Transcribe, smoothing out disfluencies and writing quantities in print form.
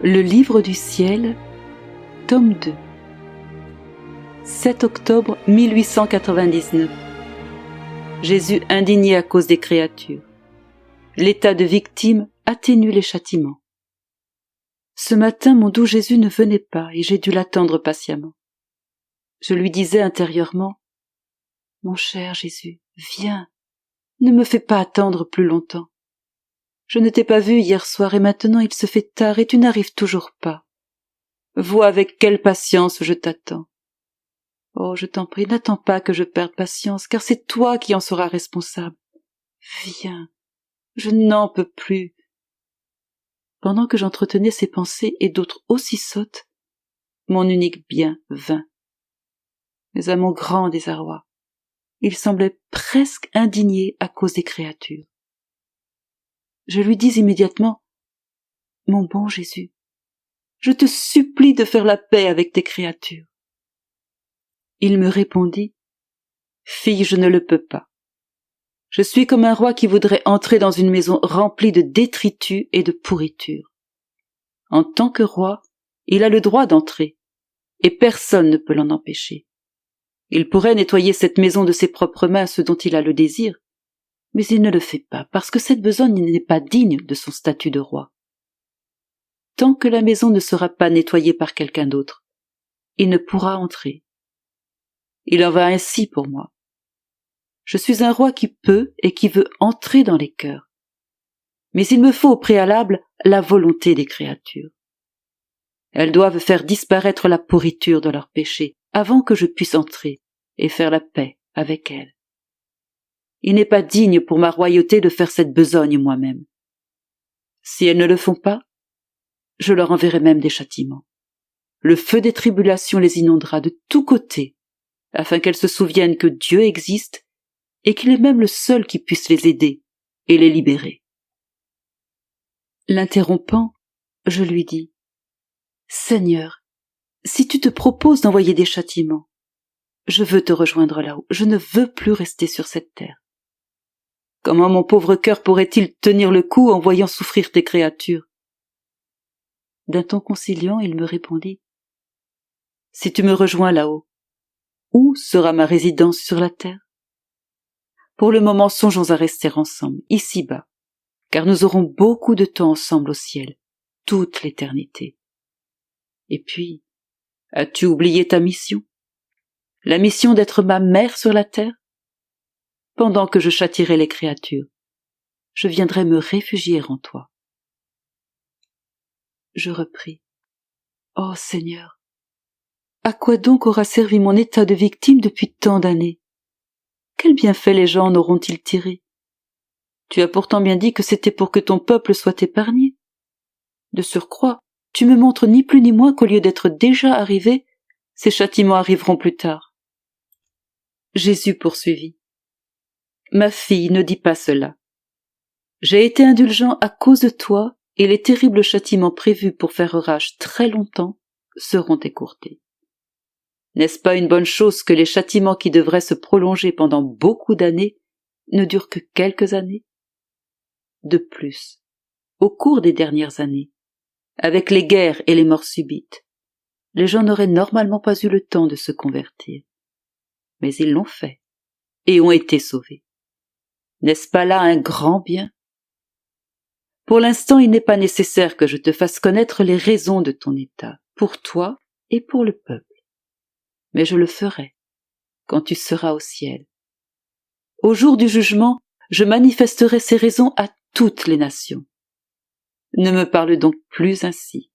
Le livre du ciel, tome 2. 7 octobre 1899. Jésus indigné à cause des créatures. L'état de victime atténue les châtiments. Ce matin, mon doux Jésus ne venait pas et j'ai dû l'attendre patiemment. Je lui disais intérieurement, « Mon cher Jésus, viens, ne me fais pas attendre plus longtemps. Je ne t'ai pas vu hier soir et maintenant il se fait tard et tu n'arrives toujours pas. Vois avec quelle patience je t'attends. Oh, je t'en prie, n'attends pas que je perde patience, car c'est toi qui en seras responsable. Viens, je n'en peux plus. » Pendant que j'entretenais ces pensées et d'autres aussi sottes, mon unique bien vint. Mais à mon grand désarroi, il semblait presque indigné à cause des créatures. Je lui dis immédiatement, « Mon bon Jésus, je te supplie de faire la paix avec tes créatures. » Il me répondit, « Fille, je ne le peux pas. Je suis comme un roi qui voudrait entrer dans une maison remplie de détritus et de pourritures. En tant que roi, il a le droit d'entrer, et personne ne peut l'en empêcher. Il pourrait nettoyer cette maison de ses propres mains, ce dont il a le désir, mais il ne le fait pas, parce que cette besogne n'est pas digne de son statut de roi. Tant que la maison ne sera pas nettoyée par quelqu'un d'autre, il ne pourra entrer. Il en va ainsi pour moi. Je suis un roi qui peut et qui veut entrer dans les cœurs. Mais il me faut au préalable la volonté des créatures. Elles doivent faire disparaître la pourriture de leurs péchés avant que je puisse entrer et faire la paix avec elles. Il n'est pas digne pour ma royauté de faire cette besogne moi-même. Si elles ne le font pas, je leur enverrai même des châtiments. Le feu des tribulations les inondera de tous côtés, afin qu'elles se souviennent que Dieu existe et qu'il est même le seul qui puisse les aider et les libérer. » L'interrompant, je lui dis, « Seigneur, si tu te proposes d'envoyer des châtiments, je veux te rejoindre là-haut, je ne veux plus rester sur cette terre. Comment mon pauvre cœur pourrait-il tenir le coup en voyant souffrir tes créatures ?» D'un ton conciliant, il me répondit, « Si tu me rejoins là-haut, où sera ma résidence sur la terre? Pour le moment, songeons à rester ensemble, ici-bas, car nous aurons beaucoup de temps ensemble au ciel, toute l'éternité. Et puis, as-tu oublié ta mission? La mission d'être ma mère sur la terre? Pendant que je châtierai les créatures, je viendrai me réfugier en toi. » Je repris, « Oh Seigneur, à quoi donc aura servi mon état de victime depuis tant d'années? Quel bienfait les gens en auront-ils tiré? Tu as pourtant bien dit que c'était pour que ton peuple soit épargné. De surcroît, tu me montres ni plus ni moins qu'au lieu d'être déjà arrivés, ces châtiments arriveront plus tard. » Jésus poursuivit, « Ma fille, ne dis pas cela. J'ai été indulgent à cause de toi et les terribles châtiments prévus pour faire rage très longtemps seront écourtés. N'est-ce pas une bonne chose que les châtiments qui devraient se prolonger pendant beaucoup d'années ne durent que quelques années? De plus, au cours des dernières années, avec les guerres et les morts subites, les gens n'auraient normalement pas eu le temps de se convertir. Mais ils l'ont fait et ont été sauvés. N'est-ce pas là un grand bien? Pour l'instant, il n'est pas nécessaire que je te fasse connaître les raisons de ton état, pour toi et pour le peuple. Mais je le ferai quand tu seras au ciel. Au jour du jugement, je manifesterai ces raisons à toutes les nations. Ne me parle donc plus ainsi.